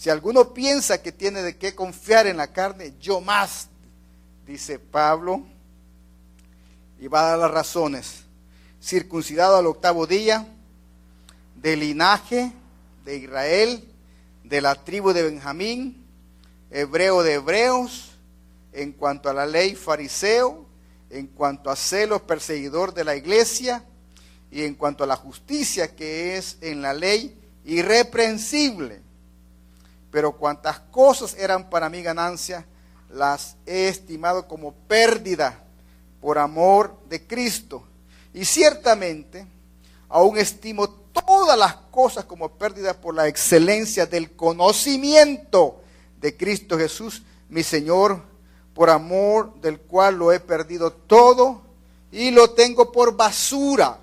Si alguno piensa que tiene de qué confiar en la carne, yo más, dice Pablo, y va a dar las razones. Circuncidado al 8º día, del linaje de Israel, de la tribu de Benjamín, hebreo de hebreos, en cuanto a la ley fariseo, en cuanto a celos perseguidor de la iglesia, y en cuanto a la justicia que es en la ley, irreprensible. Pero cuantas cosas eran para mí ganancia, las he estimado como pérdida por amor de Cristo. Y ciertamente, aún estimo todas las cosas como pérdida por la excelencia del conocimiento de Cristo Jesús, mi Señor, por amor del cual lo he perdido todo y lo tengo por basura.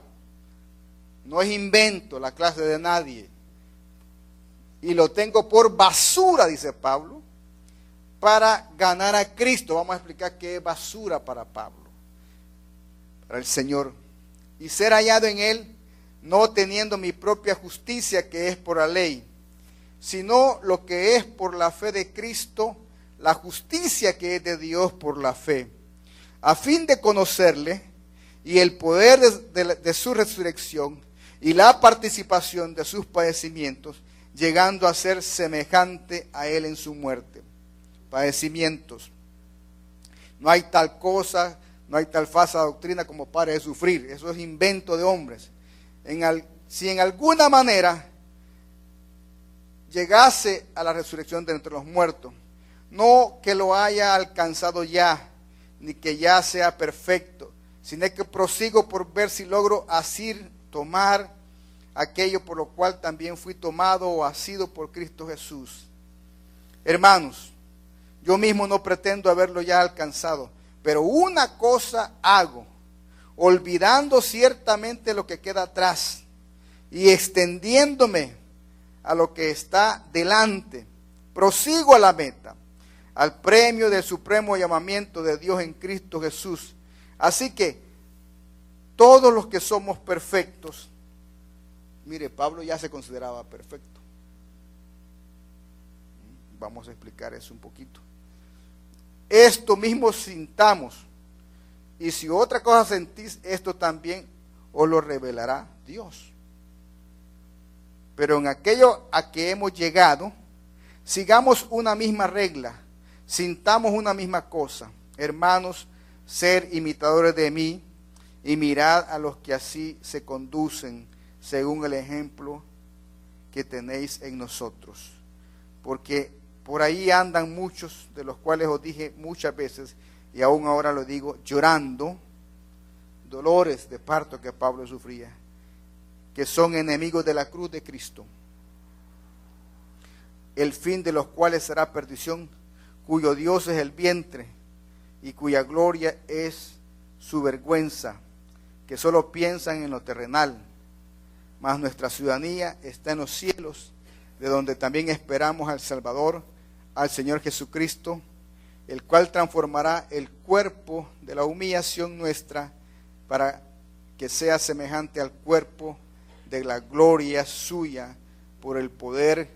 No es invento la clase de nadie. Y lo tengo por basura, dice Pablo, para ganar a Cristo. Vamos a explicar qué es basura para Pablo, para el Señor. Y ser hallado en Él, no teniendo mi propia justicia que es por la ley, sino lo que es por la fe de Cristo, la justicia que es de Dios por la fe, a fin de conocerle y el poder de su resurrección y la participación de sus padecimientos, llegando a ser semejante a Él en su muerte. Padecimientos. No hay tal cosa, no hay tal falsa doctrina como pare de sufrir. Eso es invento de hombres. Si en alguna manera llegase a la resurrección de entre los muertos, no que lo haya alcanzado ya, ni que ya sea perfecto, sino que prosigo por ver si logro asir, tomar aquello por lo cual también fui tomado o asido por Cristo Jesús. Hermanos, yo mismo no pretendo haberlo ya alcanzado, pero una cosa hago, olvidando ciertamente lo que queda atrás y extendiéndome a lo que está delante, prosigo a la meta, al premio del supremo llamamiento de Dios en Cristo Jesús. Así que todos los que somos perfectos, mire, Pablo ya se consideraba perfecto. Vamos a explicar eso un poquito. Esto mismo sintamos, y si otra cosa sentís, esto también os lo revelará Dios. Pero en aquello a que hemos llegado, sigamos una misma regla, sintamos una misma cosa. Hermanos, ser imitadores de mí, y mirad a los que así se conducen, según el ejemplo que tenéis en nosotros. Porque por ahí andan muchos, de los cuales os dije muchas veces, y aún ahora lo digo, llorando, dolores de parto que Pablo sufría, que son enemigos de la cruz de Cristo, el fin de los cuales será perdición, cuyo Dios es el vientre, y cuya gloria es su vergüenza, que solo piensan en lo terrenal, mas nuestra ciudadanía está en los cielos, de donde también esperamos al Salvador, al Señor Jesucristo, el cual transformará el cuerpo de la humillación nuestra para que sea semejante al cuerpo de la gloria suya, por el poder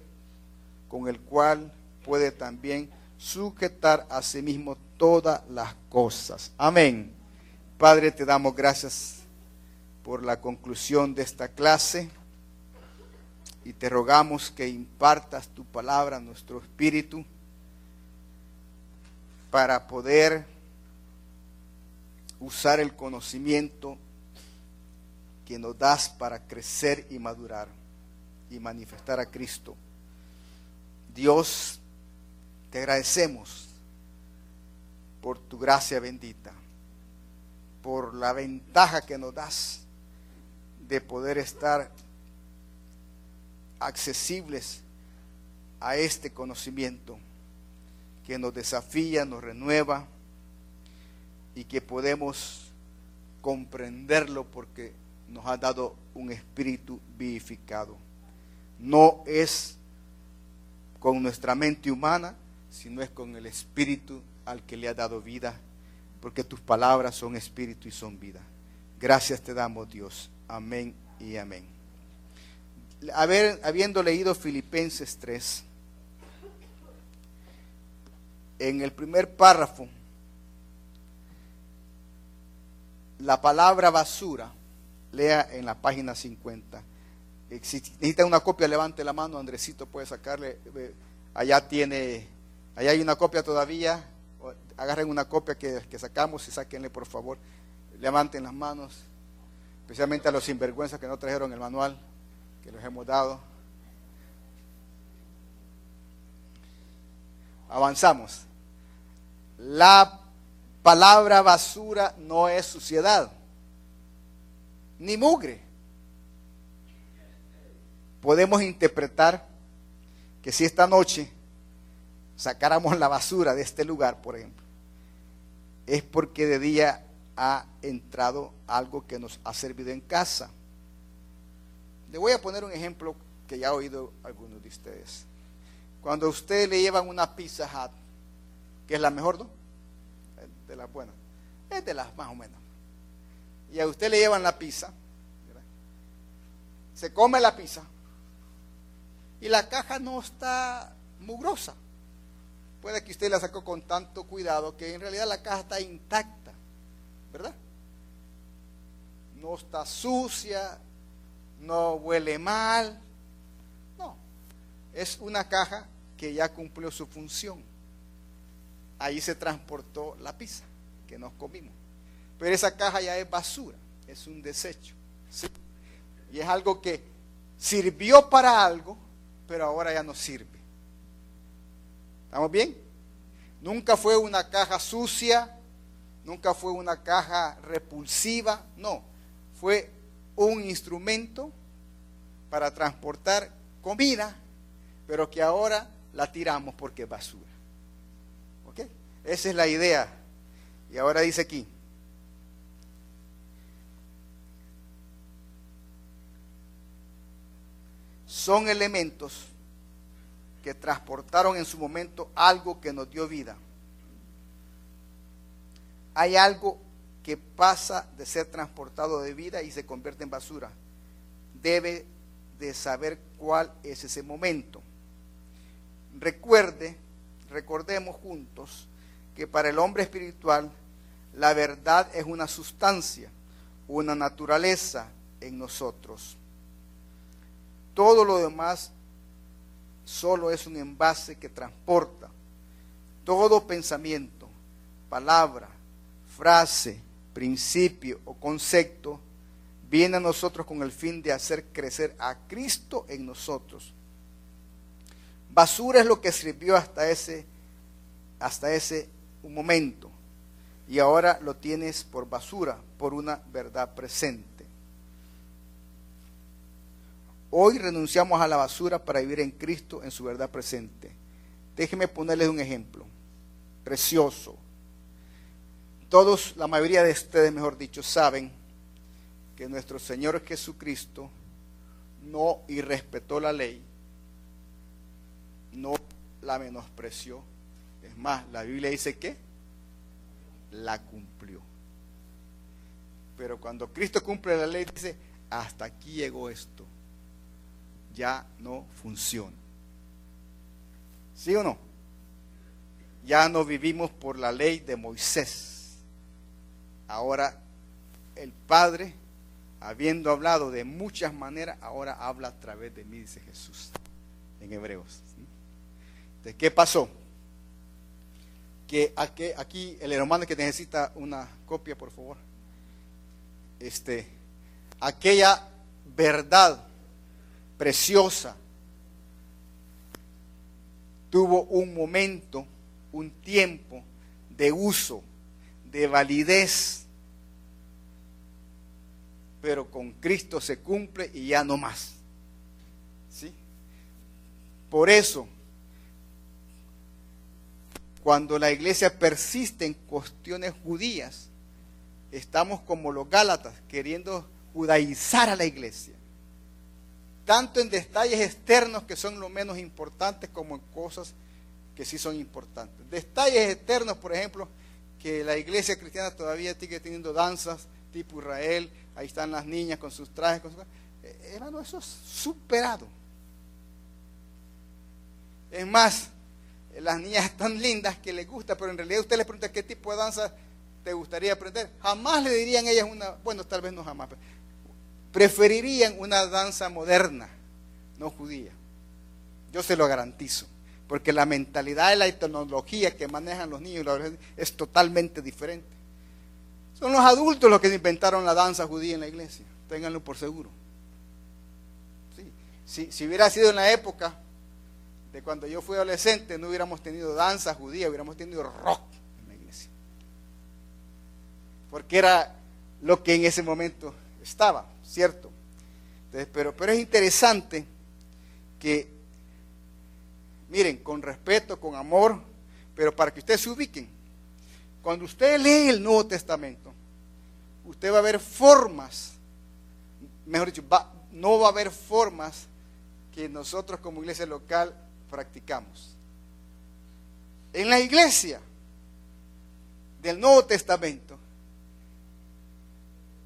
con el cual puede también sujetar a sí mismo todas las cosas. Amén. Padre, te damos gracias por la conclusión de esta clase y te rogamos que impartas tu palabra a nuestro espíritu para poder usar el conocimiento que nos das para crecer y madurar y manifestar a Cristo. Dios, te agradecemos por tu gracia bendita, por la ventaja que nos das de poder estar accesibles a este conocimiento que nos desafía, nos renueva y que podemos comprenderlo porque nos ha dado un espíritu vivificado. No es con nuestra mente humana, sino es con el espíritu al que le ha dado vida, porque tus palabras son espíritu y son vida. Gracias te damos, Dios. Amén y amén. Habiendo leído Filipenses 3, en el primer párrafo, la palabra basura, lea en la página 50. Si necesita una copia, levante la mano, Andresito puede sacarle. Allá hay una copia todavía. Agarren una copia que sacamos y sáquenle, por favor. Levanten las manos, especialmente a los sinvergüenzas que no trajeron el manual que les hemos dado. Avanzamos. La palabra basura no es suciedad, ni mugre. Podemos interpretar que si esta noche sacáramos la basura de este lugar, por ejemplo, es porque de día ha entrado algo que nos ha servido en casa. Le voy a poner un ejemplo que ya ha oído algunos de ustedes. Cuando a usted le llevan una Pizza Hut, que es la mejor, ¿no? De las buenas, es de las más o menos. Y a usted le llevan la pizza, ¿verdad? Se come la pizza y la caja no está mugrosa. Puede que usted la sacó con tanto cuidado que en realidad la caja está intacta, ¿verdad? No está sucia, no huele mal, no. Es una caja que ya cumplió su función. Ahí se transportó la pizza que nos comimos. Pero esa caja ya es basura, es un desecho, ¿sí? Y es algo que sirvió para algo, pero ahora ya no sirve. ¿Estamos bien? Nunca fue una caja sucia, nunca fue una caja repulsiva, no. Fue un instrumento para transportar comida, pero que ahora la tiramos porque es basura. ¿Ok? Esa es la idea. Y ahora dice aquí: son elementos que transportaron en su momento algo que nos dio vida. Hay algo que pasa de ser transportado de vida y se convierte en basura. Debe de saber cuál es ese momento. Recordemos juntos que para el hombre espiritual la verdad es una sustancia, una naturaleza en nosotros. Todo lo demás solo es un envase que transporta. Todo pensamiento, palabra, frase, principio o concepto viene a nosotros con el fin de hacer crecer a Cristo en nosotros. Basura es lo que sirvió hasta ese momento, y ahora lo tienes por basura, por una verdad presente. Hoy renunciamos a la basura para vivir en Cristo en su verdad presente. Déjenme ponerles un ejemplo precioso. Todos, la mayoría de ustedes, mejor dicho, saben que nuestro Señor Jesucristo no irrespetó la ley, no la menospreció. Es más, la Biblia dice que la cumplió. Pero cuando Cristo cumple la ley, dice: hasta aquí llegó esto, ya no funciona. ¿Sí o no? Ya no vivimos por la ley de Moisés. Ahora el Padre, habiendo hablado de muchas maneras, ahora habla a través de mí, dice Jesús en Hebreos. ¿Sí? Entonces, ¿qué pasó? Que aquí el hermano que necesita una copia, por favor. Aquella verdad preciosa tuvo un momento, un tiempo de uso, de validez, pero con Cristo se cumple y ya no más. ¿Sí? Por eso, cuando la iglesia persiste en cuestiones judías, estamos como los Gálatas, queriendo judaizar a la iglesia, tanto en detalles externos que son lo menos importantes, como en cosas que sí son importantes. Detalles externos, por ejemplo, que la iglesia cristiana todavía sigue teniendo danzas tipo Israel, ahí están las niñas con sus trajes, hermano, eso es superado. Es más, las niñas están lindas que les gusta, pero en realidad usted les pregunta qué tipo de danza te gustaría aprender. Jamás le dirían ellas bueno, tal vez no jamás, pero preferirían una danza moderna, no judía. Yo se lo garantizo, porque la mentalidad y la tecnología que manejan los niños es totalmente diferente. Son los adultos los que inventaron la danza judía en la iglesia, ténganlo por seguro. Sí. Si hubiera sido en la época de cuando yo fui adolescente, no hubiéramos tenido danza judía, hubiéramos tenido rock en la iglesia. Porque era lo que en ese momento estaba, ¿cierto? Entonces, pero es interesante que, miren, con respeto, con amor, pero para que ustedes se ubiquen, cuando usted lee el Nuevo Testamento, usted va a ver formas, mejor dicho, no va a haber formas que nosotros como iglesia local practicamos. En la iglesia del Nuevo Testamento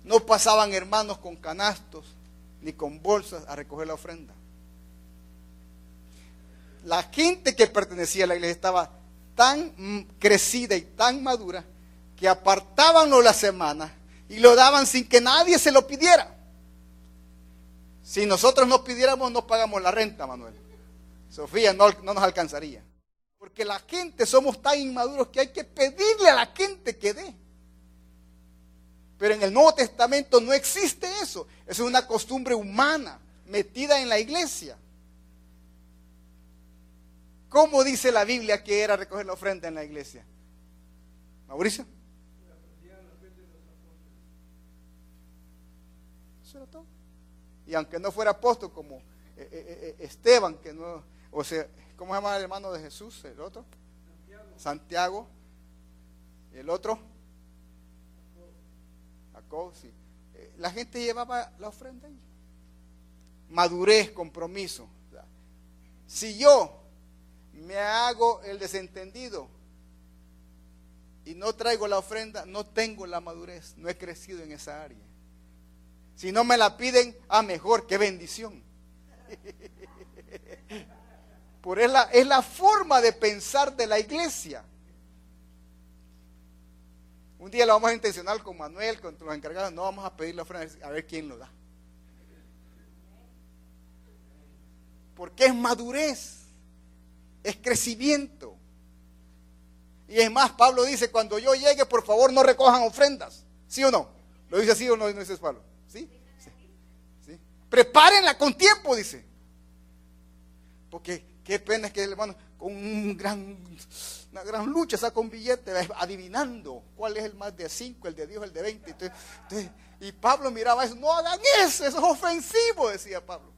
no pasaban hermanos con canastos ni con bolsas a recoger la ofrenda. La gente que pertenecía a la iglesia estaba tan crecida y tan madura que apartaban la semana y lo daban sin que nadie se lo pidiera. Si nosotros no pidiéramos, no pagamos la renta, Manuel. Sofía, no nos alcanzaría. Porque la gente somos tan inmaduros que hay que pedirle a la gente que dé. Pero en el Nuevo Testamento no existe eso. Eso es una costumbre humana metida en la iglesia. ¿Cómo dice la Biblia que era recoger la ofrenda en la iglesia? ¿Mauricio? Eso era todo. Y aunque no fuera apóstol como Esteban, que no, o sea, ¿cómo se llama el hermano de Jesús? El otro, Santiago. El otro, Jacob, sí. La gente llevaba la ofrenda ahí. Madurez, compromiso. Si yo me hago el desentendido y no traigo la ofrenda, no tengo la madurez, no he crecido en esa área. Si no me la piden, mejor, qué bendición. Es la forma de pensar de la iglesia. Un día lo vamos a intencionar con Manuel, con los encargados, no vamos a pedir la ofrenda, a ver quién lo da. Porque es madurez, es crecimiento. Y es más, Pablo dice, cuando yo llegue, por favor, no recojan ofrendas. ¿Sí o no? ¿Lo dice así o no dice Pablo? ¿Sí? ¿Sí? Prepárenla con tiempo, dice. Porque qué pena es que el hermano con una gran lucha saca un billete adivinando cuál es el más de 5, el de 10, el de 20. Entonces, y Pablo miraba eso, no hagan eso es ofensivo, decía Pablo.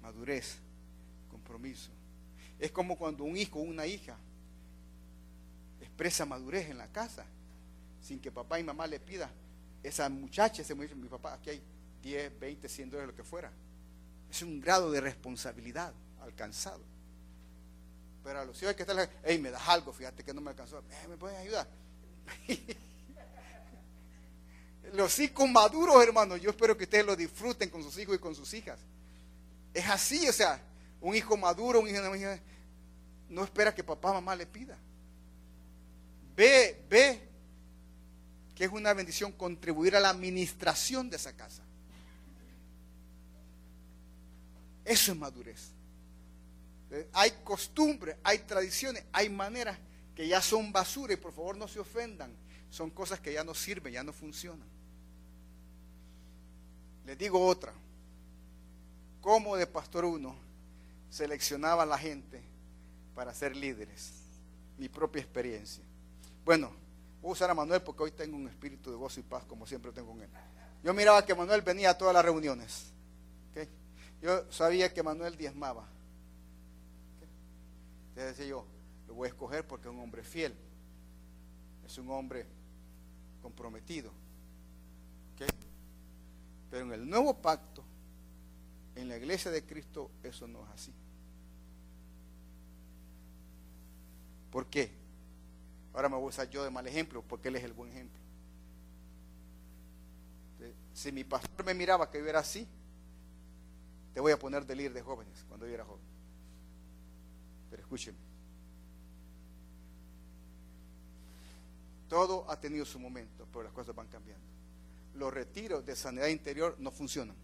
Madurez, compromiso. Es como cuando un hijo o una hija expresa madurez en la casa, sin que papá y mamá le pida. Esa muchacha, ese muchacho, mi papá, aquí hay 10, 20, 100 dólares, lo que fuera. Es un grado de responsabilidad alcanzado. Pero a los hijos hay que estar, hey, me das algo, fíjate que no me alcanzó, ¿me puedes ayudar? Los hijos maduros, hermanos, yo espero que ustedes lo disfruten con sus hijos y con sus hijas. Es así, o sea, un hijo maduro, una hija, no espera que papá o mamá le pida. Ve que es una bendición contribuir a la administración de esa casa. Eso es madurez. Hay costumbres, hay tradiciones, hay maneras que ya son basura y por favor no se ofendan. Son cosas que ya no sirven, ya no funcionan. Les digo otra. Cómo de pastor uno seleccionaba a la gente para ser líderes. Mi propia experiencia. Bueno, voy a usar a Manuel porque hoy tengo un espíritu de gozo y paz como siempre tengo con él. Yo miraba que Manuel venía a todas las reuniones. ¿Okay? Yo sabía que Manuel diezmaba. ¿Okay? Entonces decía yo, lo voy a escoger porque es un hombre fiel. Es un hombre comprometido. ¿Okay? Pero en el nuevo pacto, en la iglesia de Cristo, eso no es así. ¿Por qué? Ahora me voy a usar yo de mal ejemplo, porque él es el buen ejemplo. Entonces, si mi pastor me miraba que yo era así, te voy a poner de líder de jóvenes cuando yo era joven. Pero escúcheme, todo ha tenido su momento, pero las cosas van cambiando. Los retiros de sanidad interior no funcionan.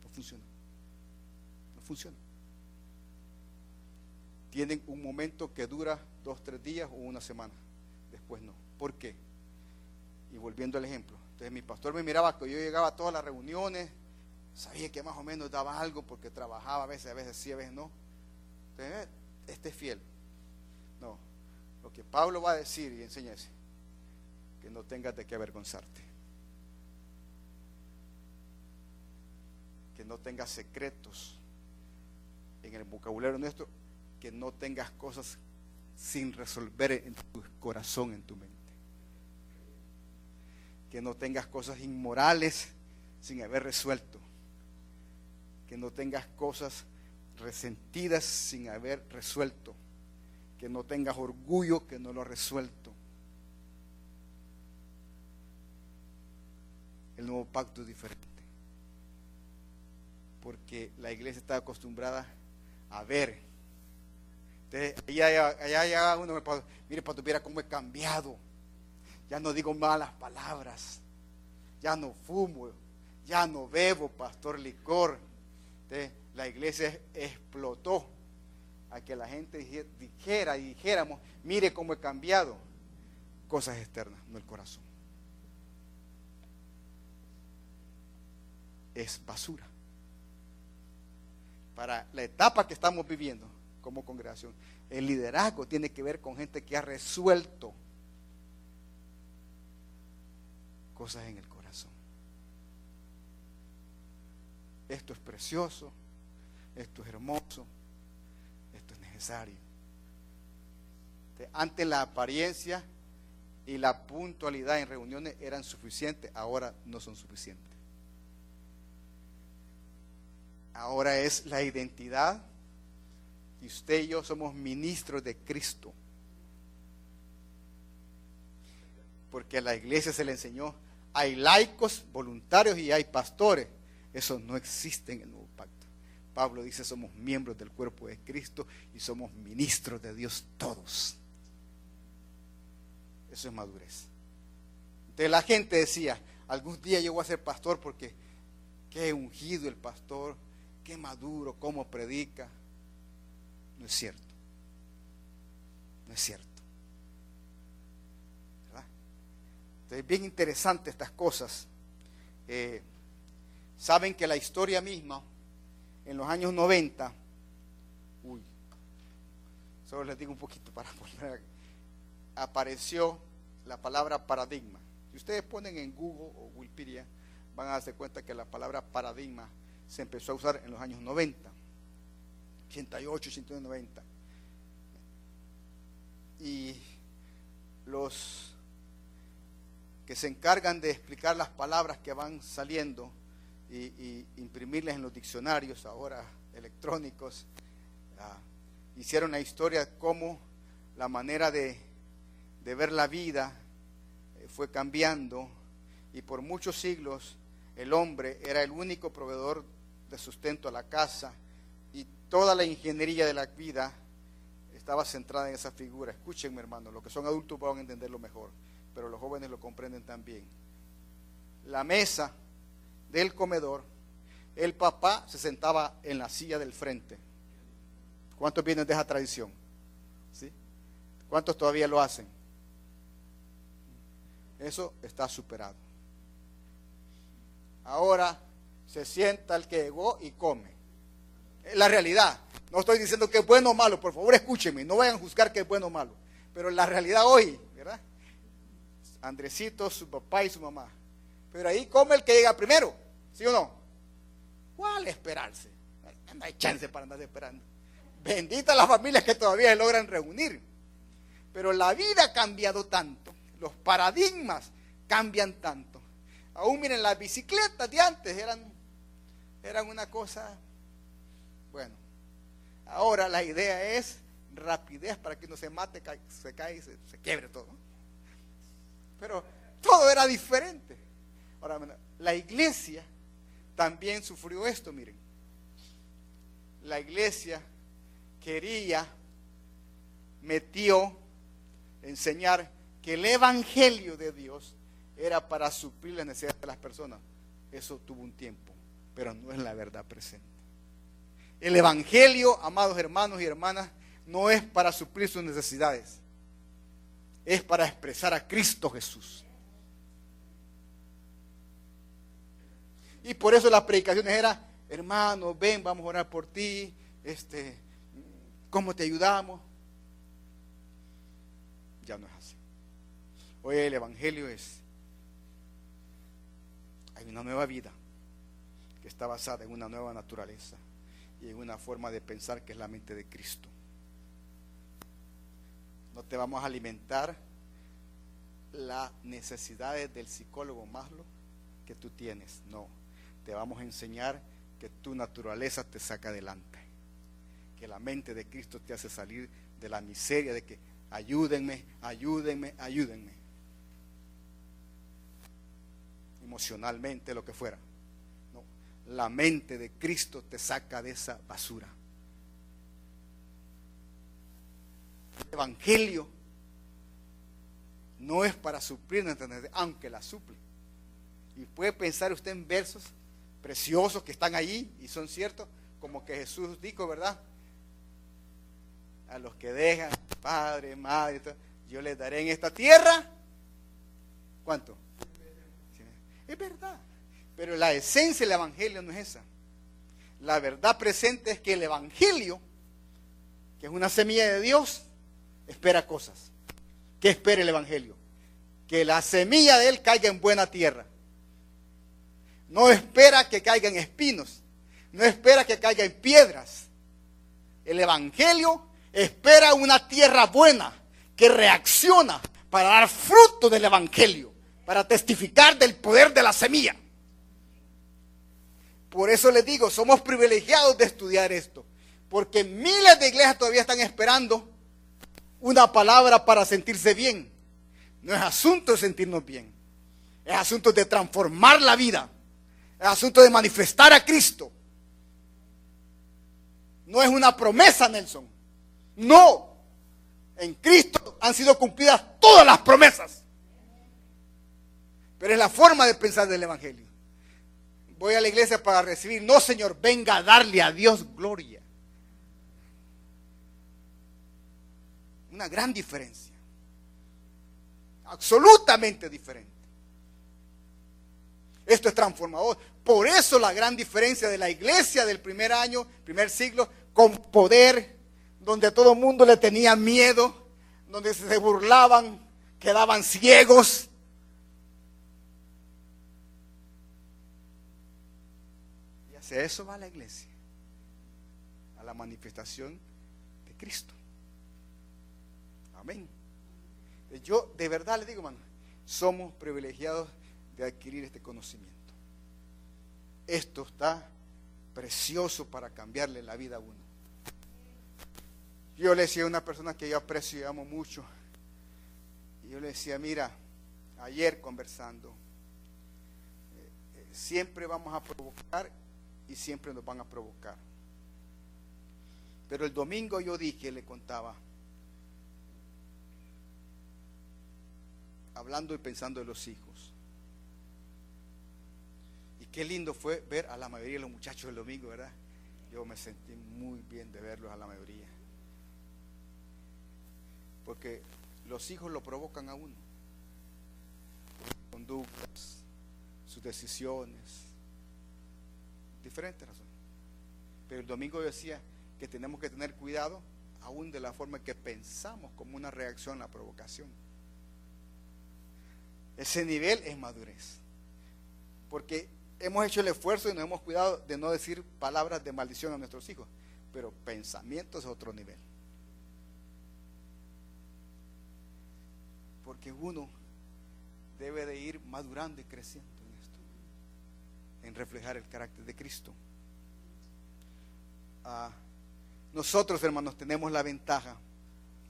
No funcionan. No funcionan. Tienen un momento que dura 2, 3 días o una semana. Después no. ¿Por qué? Y volviendo al ejemplo. Entonces mi pastor me miraba que yo llegaba a todas las reuniones, sabía que más o menos daba algo porque trabajaba a veces sí, a veces no. Entonces, este es fiel. No. Lo que Pablo va a decir y enseña es que no tengas de qué avergonzarte. Que no tengas secretos en el vocabulario nuestro, que no tengas cosas sin resolver en tu corazón, en tu mente. Que no tengas cosas inmorales sin haber resuelto. Que no tengas cosas resentidas sin haber resuelto. Que no tengas orgullo que no lo has resuelto. El nuevo pacto es diferente. Porque la iglesia está acostumbrada a ver. Entonces, allá uno me pasa, mire, para tuviera cómo he cambiado. Ya no digo malas palabras. Ya no fumo. Ya no bebo, pastor, licor. Entonces, la iglesia explotó a que la gente dijéramos, mire cómo he cambiado. Cosas externas, no el corazón. Es basura. Para la etapa que estamos viviendo como congregación, el liderazgo tiene que ver con gente que ha resuelto cosas en el corazón. Esto es precioso, esto es hermoso, esto es necesario. Antes la apariencia y la puntualidad en reuniones eran suficientes, ahora no son suficientes. Ahora es la identidad, y usted y yo somos ministros de Cristo. Porque a la iglesia se le enseñó, hay laicos, voluntarios y hay pastores. Eso no existe en el nuevo pacto. Pablo dice, somos miembros del cuerpo de Cristo y somos ministros de Dios todos. Eso es madurez. Entonces la gente decía, algún día yo voy a ser pastor porque qué ungido el pastor, qué maduro, cómo predica. No es cierto. No es cierto. ¿Verdad? Entonces, bien interesante estas cosas. Saben que la historia misma, en los años 90, solo les digo un poquito para volver, apareció la palabra paradigma. Si ustedes ponen en Google o Wikipedia, van a darse cuenta que la palabra paradigma se empezó a usar en los años 90, 88, 89, 90. Y los que se encargan de explicar las palabras que van saliendo y imprimirlas en los diccionarios ahora electrónicos, hicieron la historia de cómo la manera de ver la vida fue cambiando, y por muchos siglos el hombre era el único proveedor de sustento a la casa, y toda la ingeniería de la vida estaba centrada en esa figura. Escúchenme, hermano, los que son adultos van a entenderlo mejor, pero los jóvenes lo comprenden también. La mesa del comedor, el papá se sentaba en la silla del frente. ¿Cuántos vienen de esa tradición? ¿Sí? ¿Cuántos todavía lo hacen? Eso está superado. Ahora se sienta el que llegó y come. Es la realidad. No estoy diciendo que es bueno o malo, por favor escúchenme, no vayan a juzgar que es bueno o malo. Pero la realidad hoy, ¿verdad? Andresito, su papá y su mamá. Pero ahí come el que llega primero, ¿sí o no? ¿Cuál esperarse? No hay chance para andar esperando. Benditas las familias que todavía se logran reunir. Pero la vida ha cambiado tanto, los paradigmas cambian tanto. Aún miren, las bicicletas de antes eran una cosa, bueno, ahora la idea es rapidez para que no se mate, se cae y se quiebre todo. Pero todo era diferente. Ahora, la iglesia también sufrió esto, miren. La iglesia quería metió enseñar que el evangelio de Dios era para suplir las necesidades de las personas. Eso tuvo un tiempo, pero no es la verdad presente. El evangelio, amados hermanos y hermanas, no es para suplir sus necesidades, es para expresar a Cristo Jesús. Y por eso las predicaciones eran: hermano, ven, vamos a orar por ti, ¿cómo te ayudamos? Ya no es así. Hoy el evangelio hay una nueva vida que está basada en una nueva naturaleza y en una forma de pensar que es la mente de Cristo. No te vamos a alimentar las necesidades del psicólogo Maslow que tú tienes, no. Te vamos a enseñar que tu naturaleza te saca adelante, que la mente de Cristo te hace salir de la miseria de que ayúdenme, ayúdenme, ayúdenme, emocionalmente, lo que fuera. No, la mente de Cristo te saca de esa basura. El evangelio no es para suplir nuestras necesidades, aunque la suple. Y puede pensar usted en versos preciosos que están allí y son ciertos, como que Jesús dijo, ¿verdad? A los que dejan padre, madre, yo les daré en esta tierra, ¿cuánto? Es verdad, pero la esencia del evangelio no es esa. La verdad presente es que el evangelio, que es una semilla de Dios, espera cosas. ¿Qué espera el evangelio? Que la semilla de él caiga en buena tierra. No espera que caigan espinos, no espera que caigan piedras. El evangelio espera una tierra buena que reacciona para dar fruto del evangelio, para testificar del poder de la semilla. Por eso les digo, somos privilegiados de estudiar esto, porque miles de iglesias todavía están esperando una palabra para sentirse bien. No es asunto de sentirnos bien, es asunto de transformar la vida. Es asunto de manifestar a Cristo. No es una promesa, Nelson. No. En Cristo han sido cumplidas todas las promesas. Pero es la forma de pensar del evangelio. Voy a la iglesia para recibir. No, Señor, venga a darle a Dios gloria. Una gran diferencia. Absolutamente diferente. Esto es transformador. Por eso la gran diferencia de la iglesia del primer año, primer siglo, con poder, donde todo el mundo le tenía miedo, donde se burlaban, quedaban ciegos. Y hacia eso va la iglesia, a la manifestación de Cristo. Amén. Yo de verdad les digo, hermano, somos privilegiados de adquirir este conocimiento. Esto está precioso para cambiarle la vida a uno. Yo le decía a una persona que yo aprecio y amo mucho, y yo le decía: mira, ayer conversando, siempre vamos a provocar y siempre nos van a provocar. Pero el domingo yo dije, le contaba, hablando y pensando de los hijos. Y qué lindo fue ver a la mayoría de los muchachos el domingo, ¿verdad? Yo me sentí muy bien de verlos a la mayoría. Porque los hijos lo provocan a uno. Sus conductas, sus decisiones, diferentes razones. Pero el domingo yo decía que tenemos que tener cuidado aún de la forma que pensamos como una reacción a la provocación. Ese nivel es madurez. Porque hemos hecho el esfuerzo y nos hemos cuidado de no decir palabras de maldición a nuestros hijos. Pero pensamientos es otro nivel. Porque uno debe de ir madurando y creciendo en esto, en reflejar el carácter de Cristo. Nosotros, hermanos, tenemos la ventaja,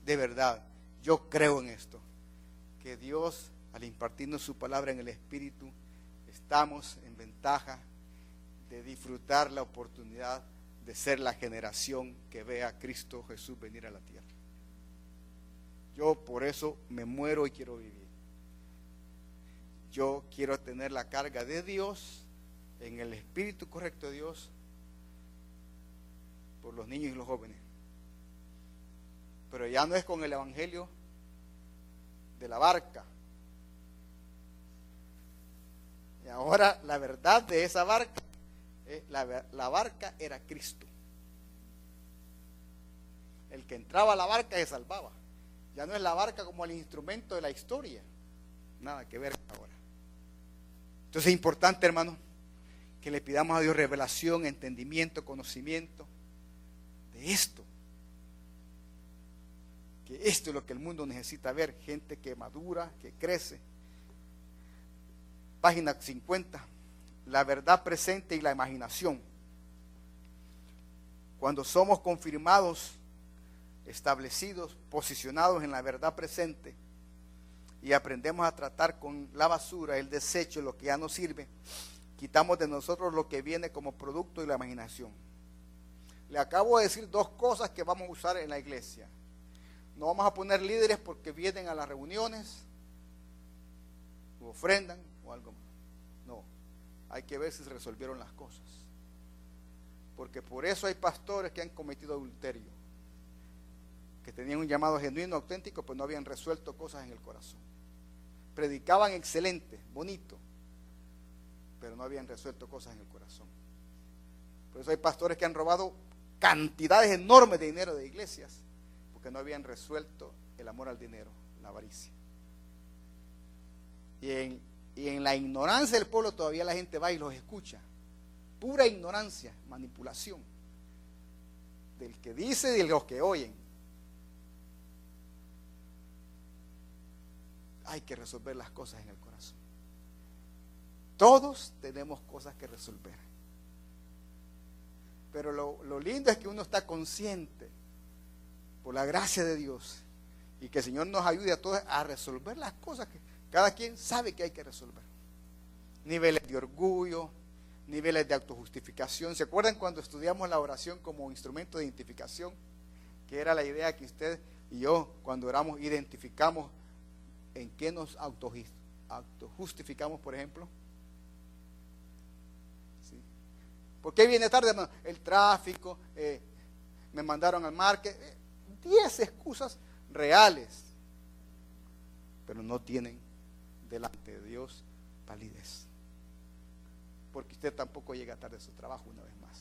de verdad, yo creo en esto, que Dios, al impartirnos su palabra en el Espíritu, estamos en ventaja de disfrutar la oportunidad de ser la generación que vea a Cristo Jesús venir a la tierra. Yo por eso me muero y quiero vivir. Yo quiero tener la carga de Dios, en el espíritu correcto de Dios, por los niños y los jóvenes. Pero ya no es con el evangelio de la barca. Y ahora la verdad de esa barca, la barca era Cristo. El que entraba a la barca se salvaba. Ya no es la barca como el instrumento de la historia. Nada que ver ahora. Entonces es importante, hermano, que le pidamos a Dios revelación, entendimiento, conocimiento de esto. Que esto es lo que el mundo necesita ver. Gente que madura, que crece. Página 50. La verdad presente y la imaginación. Cuando somos confirmados, establecidos, posicionados en la verdad presente y aprendemos a tratar con la basura, el desecho, lo que ya no sirve, quitamos de nosotros lo que viene como producto de la imaginación. Le acabo de decir dos cosas que vamos a usar en la iglesia. No vamos a poner líderes porque vienen a las reuniones o ofrendan o algo más. No, hay que ver si se resolvieron las cosas, porque por eso hay pastores que han cometido adulterio, que tenían un llamado genuino, auténtico, pero no habían resuelto cosas en el corazón. Predicaban excelente, bonito, pero no habían resuelto cosas en el corazón. Por eso hay pastores que han robado cantidades enormes de dinero de iglesias, porque no habían resuelto el amor al dinero, la avaricia. Y en la ignorancia del pueblo todavía la gente va y los escucha. Pura ignorancia, manipulación del que dice y de los que oyen. Hay que resolver las cosas en el corazón. Todos tenemos cosas que resolver. Pero lo lindo es que uno está consciente, por la gracia de Dios, y que el Señor nos ayude a todos a resolver las cosas que cada quien sabe que hay que resolver. Niveles de orgullo, niveles de autojustificación. ¿Se acuerdan cuando estudiamos la oración como instrumento de identificación? Que era la idea que usted y yo, cuando oramos, identificamos en qué nos autojustificamos, por ejemplo. ¿Sí? ¿Por qué viene tarde, hermano? El tráfico, me mandaron al market. 10 excusas reales, pero no tienen delante de Dios validez, porque usted tampoco llega tarde a su trabajo una vez más.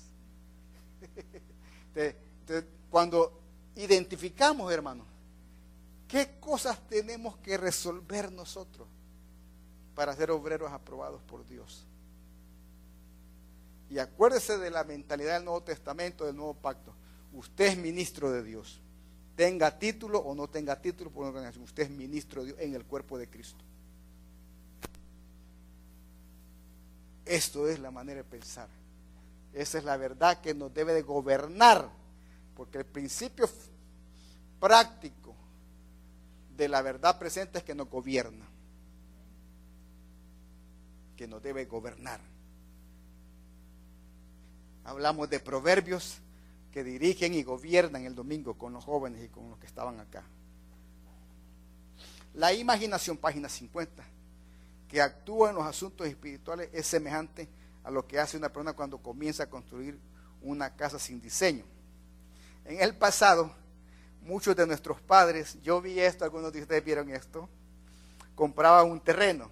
Entonces, cuando identificamos, hermano, qué cosas tenemos que resolver nosotros para ser obreros aprobados por Dios. Y acuérdese de la mentalidad del Nuevo Testamento, del Nuevo Pacto. Usted es ministro de Dios, tenga título o no tenga título por una organización, usted es ministro de Dios en el cuerpo de Cristo. Esto es la manera de pensar. Esa es la verdad que nos debe de gobernar, porque el principio práctico de la verdad presente es que nos gobierna, que nos debe gobernar. Hablamos de proverbios que dirigen y gobiernan el domingo con los jóvenes y con los que estaban acá. La imaginación, página 50, que actúa en los asuntos espirituales, es semejante a lo que hace una persona cuando comienza a construir una casa sin diseño. En el pasado, muchos de nuestros padres, yo vi esto, algunos de ustedes vieron esto, compraban un terreno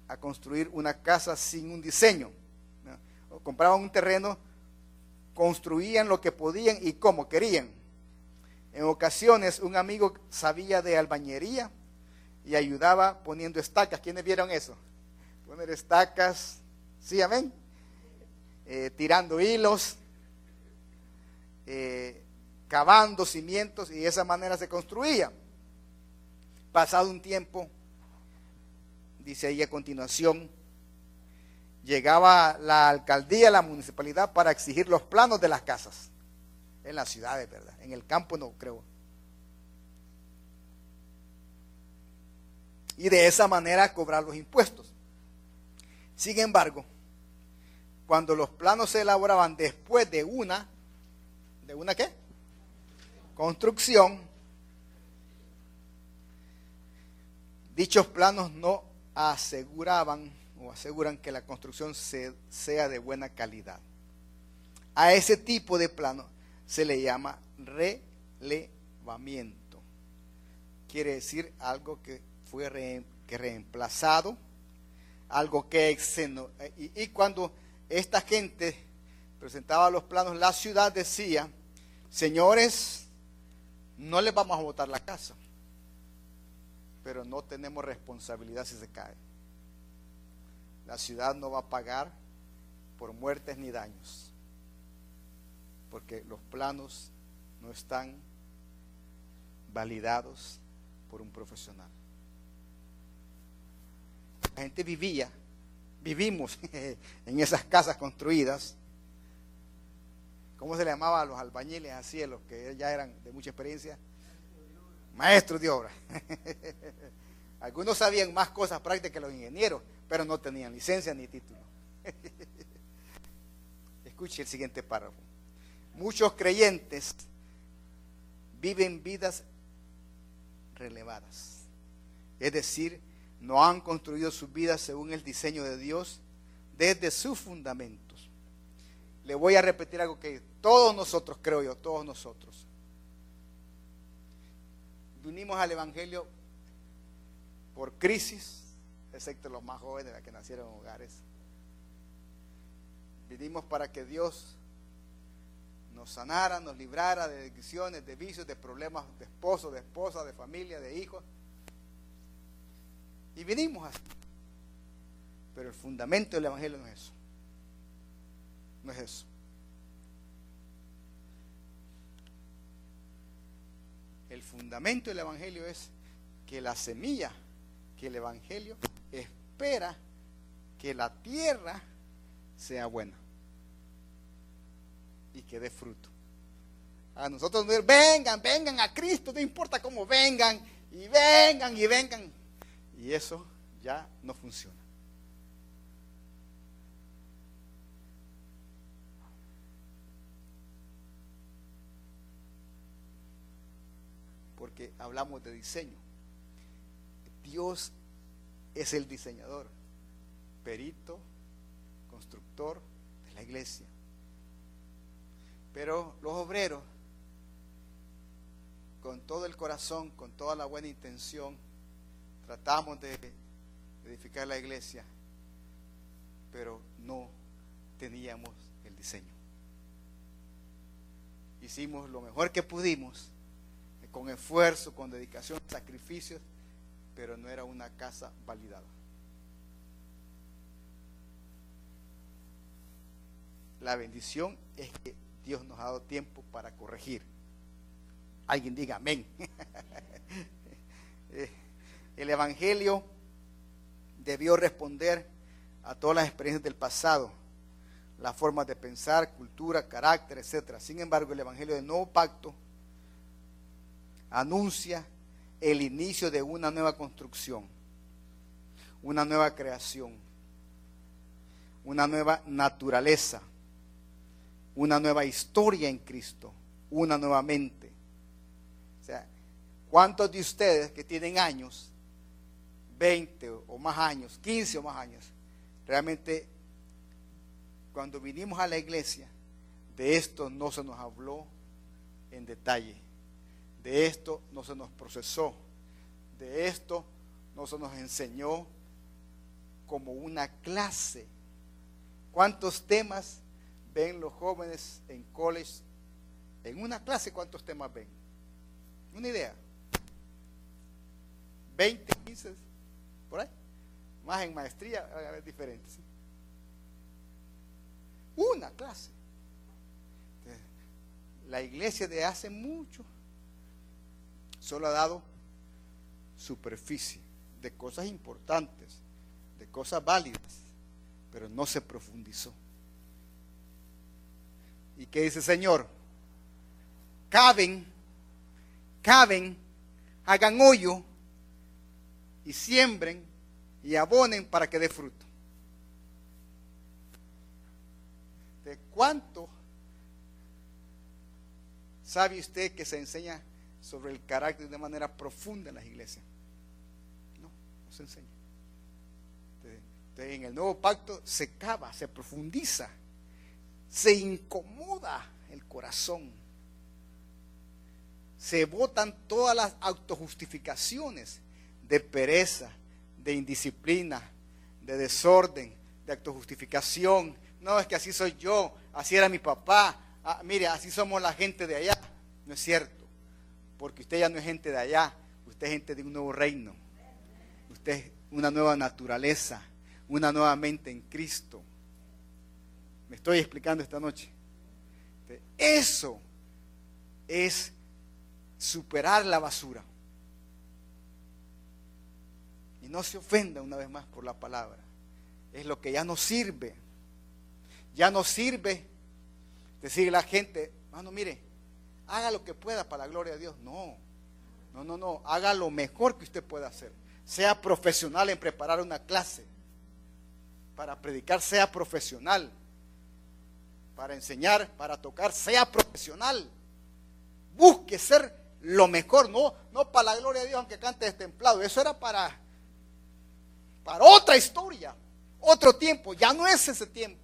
a construir una casa sin un diseño. Compraban un terreno, construían lo que podían y como querían. En ocasiones un amigo sabía de albañería y ayudaba poniendo estacas. ¿Quiénes vieron eso? Poner estacas, ¿sí, amén? Tirando hilos, cavando cimientos, y de esa manera se construía. Pasado un tiempo, dice ahí a continuación, llegaba la alcaldía, la municipalidad para exigir los planos de las casas. En las ciudades, ¿verdad? En el campo no creo. Y de esa manera cobrar los impuestos. Sin embargo, cuando los planos se elaboraban después de una ¿qué? construcción, dichos planos no aseguraban o aseguran que la construcción sea de buena calidad. A ese tipo de plano se le llama relevamiento. Quiere decir algo que fue reemplazado, algo que y cuando esta gente presentaba los planos, la ciudad decía: señores, no les vamos a botar la casa, pero no tenemos responsabilidad si se cae. La ciudad no va a pagar por muertes ni daños, porque los planos no están validados por un profesional. La gente vivimos en esas casas construidas. ¿Cómo se le llamaba a los albañiles así, a los que ya eran de mucha experiencia? Maestros de obra. Algunos sabían más cosas prácticas que los ingenieros, pero no tenían licencia ni título. Escuche el siguiente párrafo. Muchos creyentes viven vidas relevadas, es decir, no han construido sus vidas según el diseño de Dios desde sus fundamentos. Le voy a repetir algo que todos nosotros, creo yo, todos nosotros vinimos al Evangelio por crisis, excepto los más jóvenes, los que nacieron en hogares. Vinimos para que Dios nos sanara, nos librara de adicciones, de vicios, de problemas de esposo, de esposa, de familia, de hijos. Y vinimos así. Pero el fundamento del Evangelio no es eso. No es eso. El fundamento del Evangelio es que la semilla, que el Evangelio espera que la tierra sea buena y que dé fruto. A nosotros nos dicen: vengan a Cristo, no importa cómo vengan, y vengan y vengan. Y eso ya no funciona. Porque hablamos de diseño. Dios es el diseñador, perito, constructor de la iglesia. Pero los obreros, con todo el corazón, con toda la buena intención, tratamos de edificar la iglesia, pero no teníamos el diseño. Hicimos lo mejor que pudimos, con esfuerzo, con dedicación, sacrificios, pero no era una casa validada. La bendición es que Dios nos ha dado tiempo para corregir. Alguien diga amén. El Evangelio debió responder a todas las experiencias del pasado, las formas de pensar, cultura, carácter, etc. Sin embargo, el Evangelio del Nuevo Pacto anuncia el inicio de una nueva construcción, una nueva creación, una nueva naturaleza, una nueva historia en Cristo, una nueva mente. O sea, ¿cuántos de ustedes que tienen años, 20 o más años, 15 o más años, realmente cuando vinimos a la iglesia, de esto no se nos habló en detalle, de esto no se nos procesó, de esto no se nos enseñó como una clase? ¿Cuántos temas ven los jóvenes en college? En una clase, ¿cuántos temas ven? Una idea. 20, 15, por ahí. Más en maestría, a ver, diferente, ¿sí? Una clase. La iglesia de hace mucho solo ha dado superficie de cosas importantes, de cosas válidas, pero no se profundizó. ¿Y qué dice el Señor? Caven, hagan hoyo y siembren y abonen para que dé fruto. ¿De cuánto ¿Sabe usted que se enseña sobre el carácter de manera profunda en las iglesias? No, no se enseña. Entonces, en el nuevo pacto se cava, se profundiza, se incomoda el corazón. Se botan todas las autojustificaciones de pereza, de indisciplina, de desorden, de autojustificación. No, es que así soy yo, así era mi papá. Mire, así somos la gente de allá. No es cierto, porque usted ya no es gente de allá, usted es gente de un nuevo reino. Usted es una nueva naturaleza, una nueva mente en Cristo. Me estoy explicando esta noche. Eso es superar la basura. Y no se ofenda una vez más por la palabra. Es lo que ya no sirve. Ya no sirve decirle a la gente, mano, mire, haga lo que pueda para la gloria de Dios. No, haga lo mejor que usted pueda hacer. Sea profesional en preparar una clase. Para predicar, sea profesional. Para enseñar, para tocar, sea profesional. Busque ser lo mejor, no para la gloria de Dios, aunque cante destemplado. Eso era para otra historia, otro tiempo. Ya no es ese tiempo.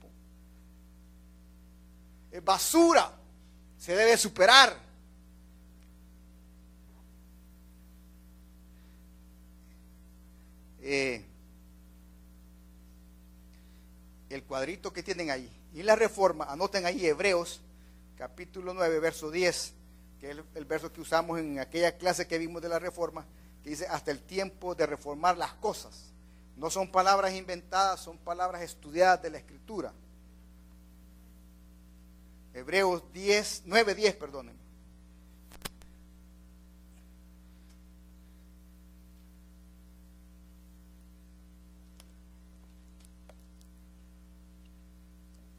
Es basura, se debe superar. El cuadrito que tienen ahí. Y la reforma, anoten ahí Hebreos, capítulo 9, verso 10, que es el verso que usamos en aquella clase que vimos de la reforma, que dice, hasta el tiempo de reformar las cosas. No son palabras inventadas, son palabras estudiadas de la Escritura. Hebreos 9:10, perdónenme.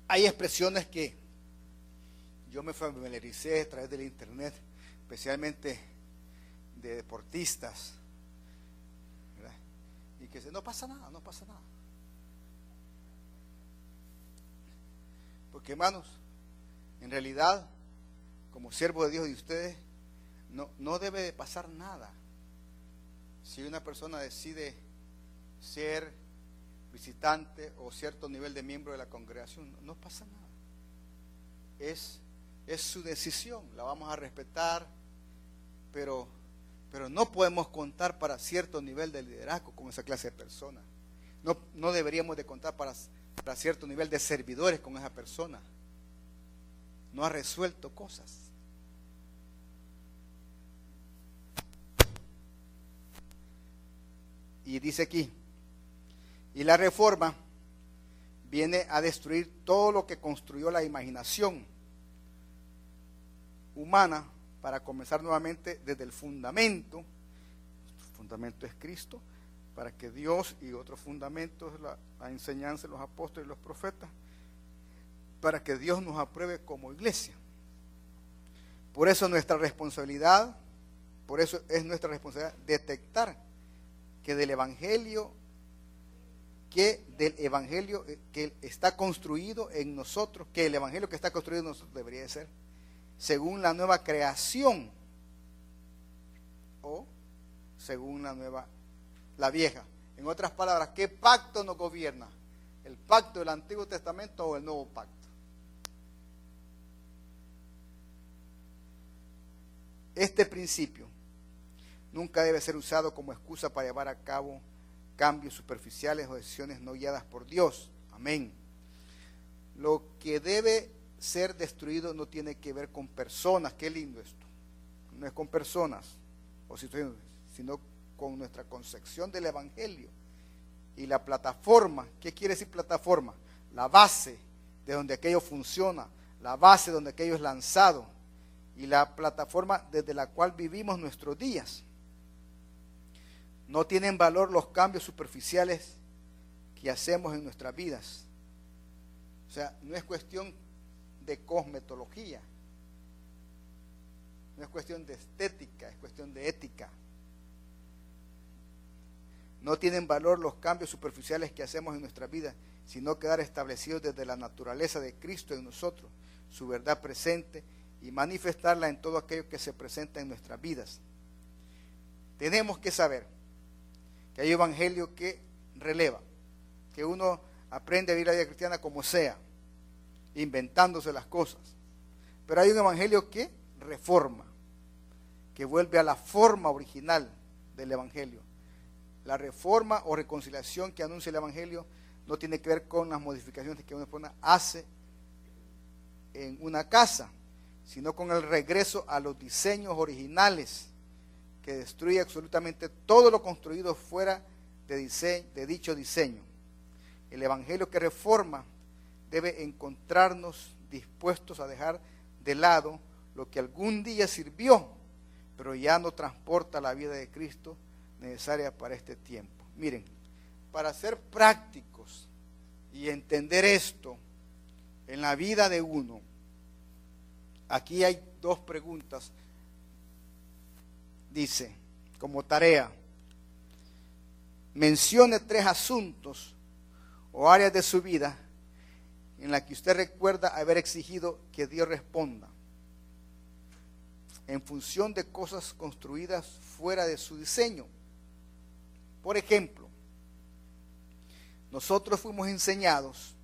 Hay expresiones que yo me familiaricé a través del internet, especialmente de deportistas, ¿verdad? Y que dicen, no pasa nada. Porque, hermanos, en realidad, como siervo de Dios y de ustedes, no debe de pasar nada. Si una persona decide ser visitante o cierto nivel de miembro de la congregación, no pasa nada. Es su decisión, la vamos a respetar, pero no podemos contar para cierto nivel de liderazgo con esa clase de personas. No deberíamos de contar para cierto nivel de servidores con esa persona. No ha resuelto cosas. Y dice aquí, y la reforma viene a destruir todo lo que construyó la imaginación humana para comenzar nuevamente desde el fundamento. El fundamento es Cristo, para que Dios, y otros fundamentos, la enseñanza de los apóstoles y los profetas, para que Dios nos apruebe como iglesia. Por eso es nuestra responsabilidad detectar que del evangelio que está construido en nosotros, que el evangelio que está construido en nosotros debería de ser según la nueva creación o según la vieja. En otras palabras, ¿qué pacto nos gobierna? ¿El pacto del Antiguo Testamento o el Nuevo Pacto? Este principio nunca debe ser usado como excusa para llevar a cabo cambios superficiales o decisiones no guiadas por Dios. Amén. Lo que debe ser destruido no tiene que ver con personas. Qué lindo esto. No es con personas, sino con nuestra concepción del evangelio y la plataforma. ¿Qué quiere decir plataforma? La base de donde aquello funciona, la base donde aquello es lanzado y la plataforma desde la cual vivimos nuestros días. No tienen valor los cambios superficiales que hacemos en nuestras vidas. O sea, no es cuestión de cosmetología, no es cuestión de estética, es cuestión de ética. No tienen valor los cambios superficiales que hacemos en nuestra vida, sino quedar establecidos desde la naturaleza de Cristo en nosotros, su verdad presente y manifestarla en todo aquello que se presenta en nuestras vidas. Tenemos que saber que hay evangelio que releva, que uno aprende a vivir la vida cristiana como sea, inventándose las cosas. Pero hay un evangelio que reforma, que vuelve a la forma original del evangelio. La reforma o reconciliación que anuncia el evangelio no tiene que ver con las modificaciones que una persona hace en una casa, sino con el regreso a los diseños originales, que destruye absolutamente todo lo construido fuera de dicho diseño. El evangelio que reforma debe encontrarnos dispuestos a dejar de lado lo que algún día sirvió, pero ya no transporta la vida de Cristo necesaria para este tiempo. Miren, para ser prácticos y entender esto en la vida de uno, aquí hay dos preguntas. Dice, como tarea, mencione 3 asuntos o áreas de su vida en las que usted recuerda haber exigido que Dios responda en función de cosas construidas fuera de su diseño. Por ejemplo, nosotros fuimos enseñados,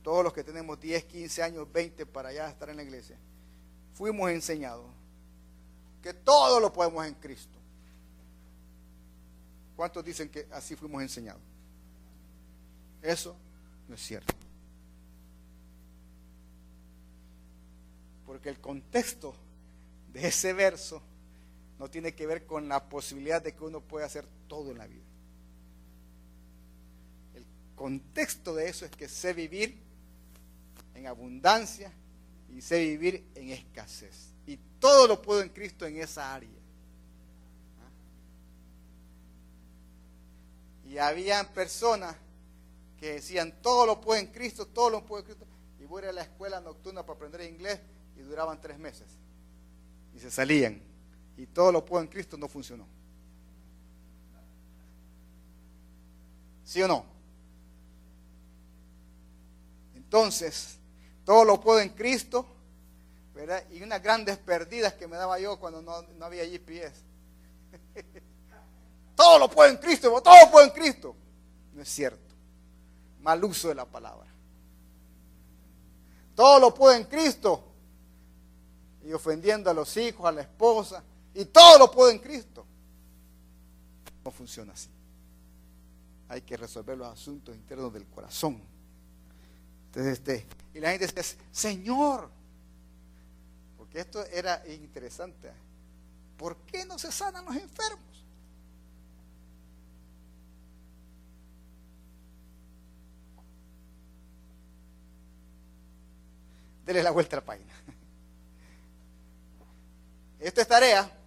todos los que tenemos 10, 15 años, 20 para allá estar en la iglesia, fuimos enseñados que todo lo podemos en Cristo. ¿Cuántos dicen que así fuimos enseñados? Eso no es cierto. Porque el contexto de ese verso no tiene que ver con la posibilidad de que uno pueda hacer todo en la vida. El contexto de eso es que sé vivir en abundancia y sé vivir en escasez. Y todo lo puedo en Cristo en esa área. Y habían personas que decían, todo lo puedo en Cristo, todo lo puedo en Cristo. Y voy a ir a la escuela nocturna para aprender inglés y duraban 3 meses. Y se salían. Y todo lo puedo en Cristo no funcionó. ¿Sí o no? Entonces, todo lo puedo en Cristo, ¿verdad? Y unas grandes perdidas que me daba yo cuando no había GPS. Todo lo puedo en Cristo, todo lo puedo en Cristo. No es cierto. Mal uso de la palabra. Todo lo puedo en Cristo. Y ofendiendo a los hijos, a la esposa. Y todo lo puedo en Cristo. No funciona así. Hay que resolver los asuntos internos del corazón. Entonces, y la gente dice, Señor, porque esto era interesante, ¿por qué no se sanan los enfermos? Dele la vuelta a la página. Esto es tarea.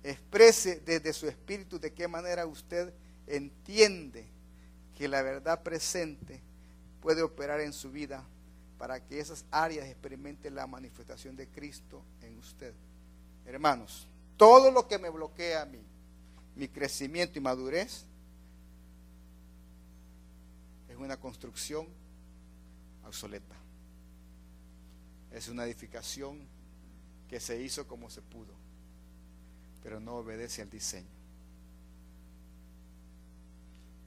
Exprese desde su espíritu de qué manera usted entiende que la verdad presente puede operar en su vida para que esas áreas experimenten la manifestación de Cristo en usted. Hermanos, todo lo que me bloquea a mí, mi crecimiento y madurez, es una construcción obsoleta. Es una edificación que se hizo como se pudo, pero no obedece al diseño.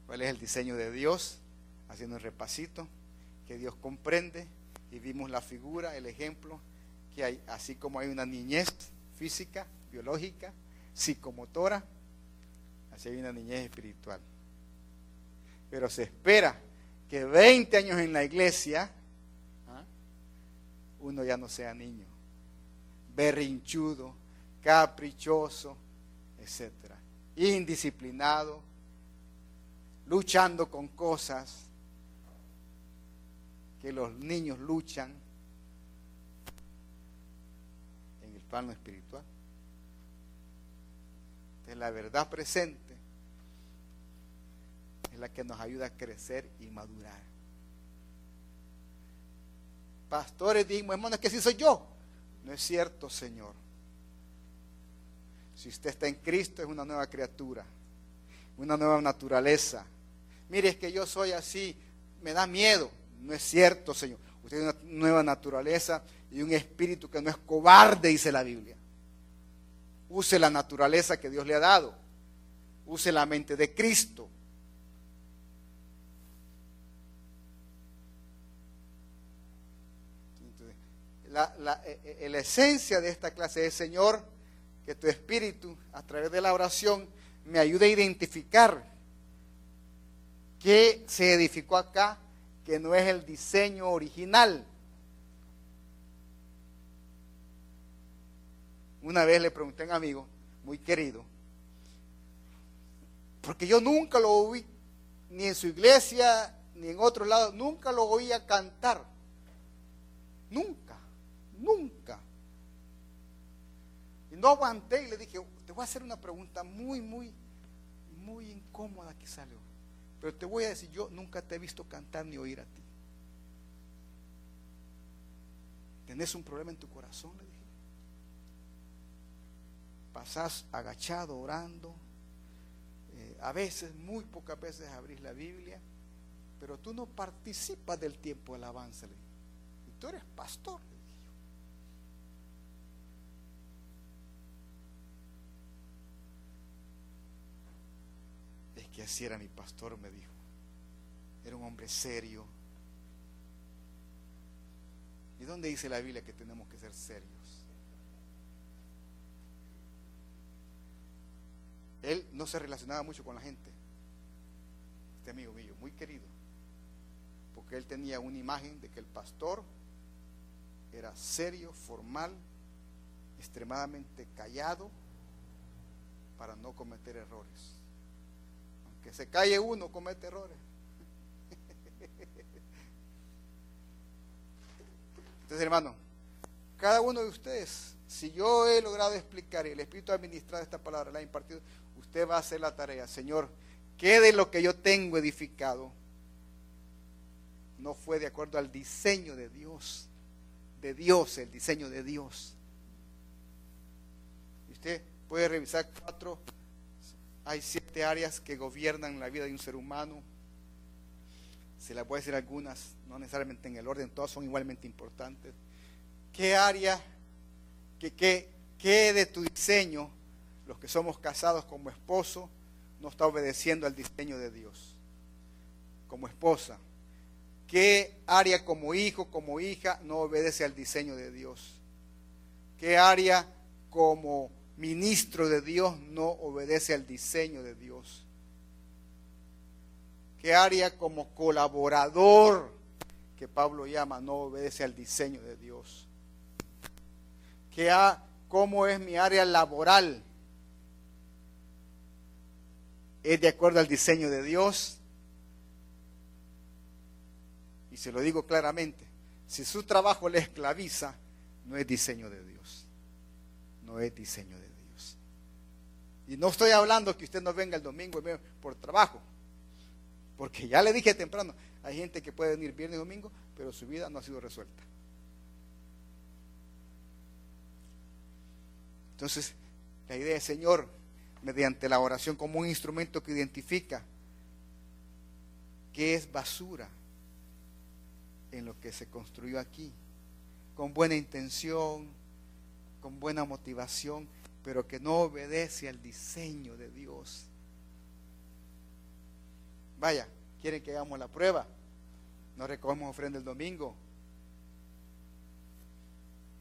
¿Cuál es el diseño de Dios? Haciendo un repasito, que Dios comprende, y vimos la figura, el ejemplo, que hay, así como hay una niñez física, biológica, psicomotora, así hay una niñez espiritual. Pero se espera que 20 años en la iglesia, uno ya no sea niño, berrinchudo, caprichoso, etcétera, indisciplinado, luchando con cosas que los niños luchan en el plano espiritual. Entonces, la verdad presente es la que nos ayuda a crecer y madurar. Pastores, digo, hermano, es que sí soy yo. No es cierto, Señor. Si usted está en Cristo, es una nueva criatura, una nueva naturaleza. Mire, es que yo soy así, me da miedo. No es cierto, Señor. Usted tiene una nueva naturaleza y un espíritu que no es cobarde, dice la Biblia. Use la naturaleza que Dios le ha dado. Use la mente de Cristo. Entonces, la esencia de esta clase es, Señor, que tu espíritu, a través de la oración, me ayude a identificar qué se edificó acá, que no es el diseño original. Una vez le pregunté a un amigo muy querido, porque yo nunca lo oí, ni en su iglesia, ni en otro lado, nunca lo oía cantar. Nunca. Y no aguanté y le dije, te voy a hacer una pregunta muy incómoda que salió. Pero te voy a decir, yo nunca te he visto cantar ni oír a ti. ¿Tenés un problema en tu corazón? Le dije. Pasás agachado orando. A veces, muy pocas veces abrís la Biblia, pero tú no participas del tiempo de alabanza. Le dije. Y tú eres pastor. Le dije. Es que así era mi pastor, me dijo. Era un hombre serio. ¿Y dónde dice la Biblia que tenemos que ser serios? Él no se relacionaba mucho con la gente. Este amigo mío, muy querido. Porque él tenía una imagen de que el pastor era serio, formal, extremadamente callado para no cometer errores. Aunque se calle uno, comete errores. Entonces, hermano, cada uno de ustedes, si yo he logrado explicar y el Espíritu ha administrado esta palabra, la ha impartido, usted va a hacer la tarea. Señor, ¿qué de lo que yo tengo edificado no fue de acuerdo al diseño de Dios? De Dios, el diseño de Dios. Y usted puede revisar hay 7 áreas que gobiernan la vida de un ser humano. Se las voy a decir algunas, no necesariamente en el orden, todas son igualmente importantes. ¿Qué área, qué de tu diseño, los que somos casados como esposo, no está obedeciendo al diseño de Dios? Como esposa. ¿Qué área como hijo, como hija, no obedece al diseño de Dios? ¿Qué área como ministro de Dios no obedece al diseño de Dios? ¿Qué área como colaborador, que Pablo llama, no obedece al diseño de Dios? ¿Cómo es mi área laboral? ¿Es de acuerdo al diseño de Dios? Y se lo digo claramente, si su trabajo le esclaviza, no es diseño de Dios. No es diseño de Dios. Y no estoy hablando que usted no venga el domingo por trabajo. Porque ya le dije temprano, hay gente que puede venir viernes y domingo, pero su vida no ha sido resuelta. Entonces, la idea es, Señor, mediante la oración como un instrumento que identifica qué es basura en lo que se construyó aquí, con buena intención, con buena motivación, pero que no obedece al diseño de Dios. Vaya, quieren que hagamos la prueba. No recogemos ofrenda el domingo.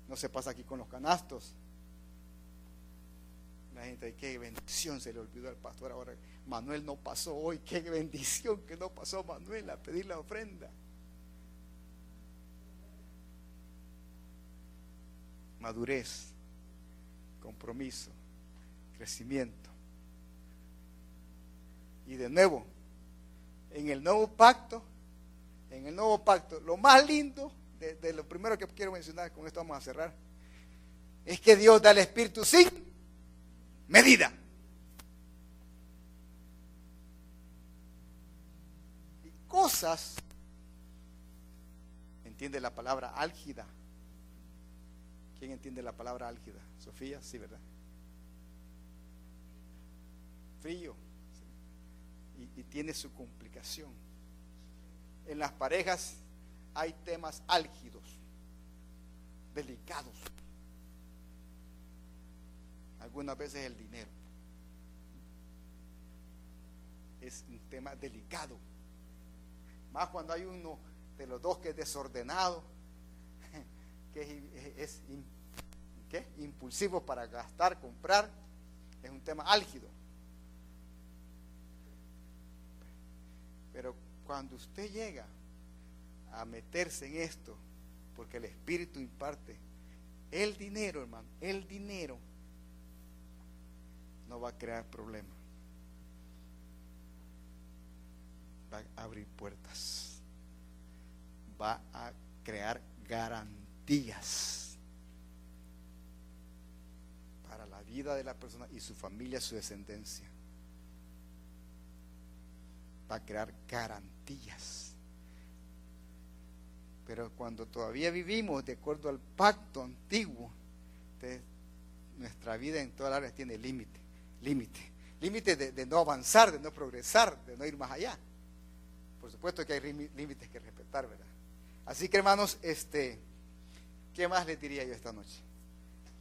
No se pasa aquí con los canastos. La gente, qué bendición, se le olvidó al pastor ahora. Manuel no pasó hoy, qué bendición que no pasó Manuel a pedir la ofrenda. Madurez, compromiso, crecimiento. Y de nuevo, en el nuevo pacto, lo más lindo, de lo primero que quiero mencionar, con esto vamos a cerrar, es que Dios da el Espíritu sin medida. Y cosas, entiende la palabra álgida. ¿Quién entiende la palabra álgida? Sofía, sí, ¿verdad? Frío. Y tiene su complicación. En las parejas hay temas álgidos, delicados. Algunas veces el dinero es un tema delicado, más cuando hay uno de los dos que es desordenado, que es impulsivo para gastar, comprar. Es un tema álgido. Pero cuando usted llega a meterse en esto, porque el Espíritu imparte, el dinero, hermano, el dinero no va a crear problemas, va a abrir puertas, va a crear garantías para la vida de la persona y su familia, su descendencia. Va a crear garantías. Pero cuando todavía vivimos de acuerdo al pacto antiguo, nuestra vida en todas las áreas tiene límite de no avanzar, de no progresar, de no ir más allá. Por supuesto que hay límites que respetar, ¿verdad? Así que, hermanos, ¿qué más les diría yo esta noche?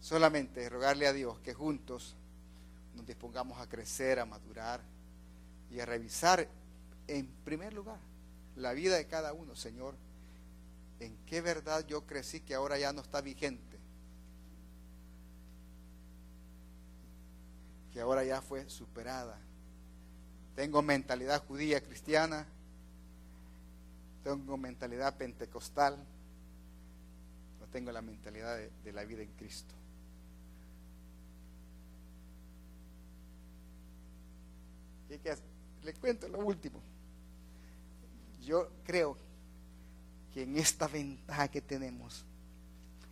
Solamente rogarle a Dios que juntos nos dispongamos a crecer, a madurar y a revisar en primer lugar la vida de cada uno. Señor, ¿en qué verdad yo crecí que ahora ya no está vigente? Que ahora ya fue superada. Tengo mentalidad judía cristiana, tengo mentalidad pentecostal, no tengo la mentalidad de la vida en Cristo. ¿Y qué hace? Le cuento lo último. Yo creo que en esta ventaja que tenemos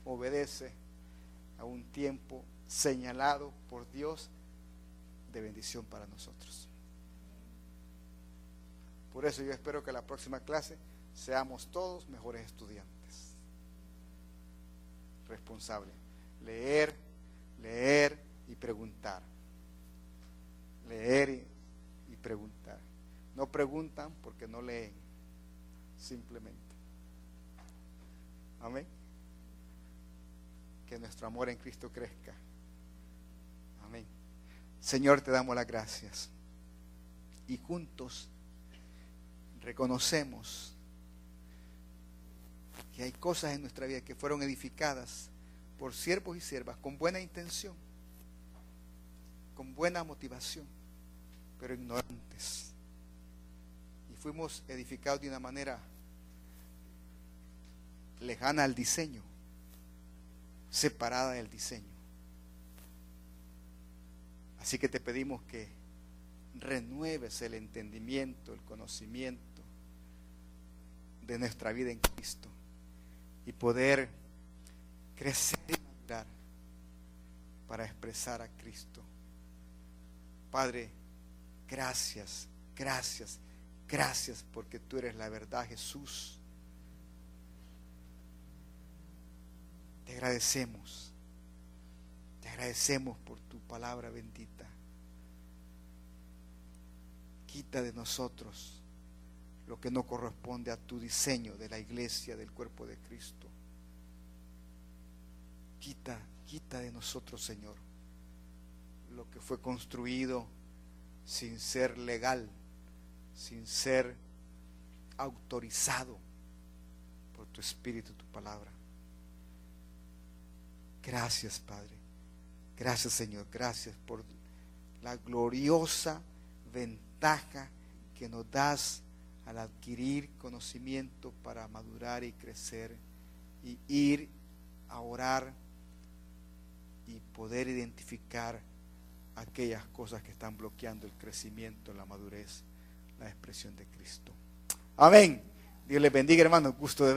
obedece a un tiempo señalado por Dios de bendición para nosotros. Por eso yo espero que la próxima clase seamos todos mejores estudiantes, responsables. Leer y preguntar. Leer y preguntar. No preguntan porque no leen, simplemente. Amén. Que nuestro amor en Cristo crezca. Amén. Señor, te damos las gracias. Y juntos reconocemos que hay cosas en nuestra vida que fueron edificadas por siervos y siervas con buena intención, con buena motivación, pero ignorantes. Y fuimos edificados de una manera lejana al diseño, separada del diseño. Así que te pedimos que renueves el entendimiento, el conocimiento de nuestra vida en Cristo y poder crecer y madurar para expresar a Cristo. Padre, gracias, gracias, gracias porque tú eres la verdad, Jesús. Te agradecemos por tu palabra bendita. Quita de nosotros lo que no corresponde a tu diseño de la iglesia, del cuerpo de Cristo. Quita de nosotros, Señor, lo que fue construido sin ser legal, sin ser autorizado por tu Espíritu, tu palabra. Gracias, Padre. Gracias, Señor. Gracias por la gloriosa ventaja que nos das al adquirir conocimiento para madurar y crecer y ir a orar y poder identificar aquellas cosas que están bloqueando el crecimiento, la madurez, la expresión de Cristo. Amén. Dios les bendiga, hermanos. Gusto de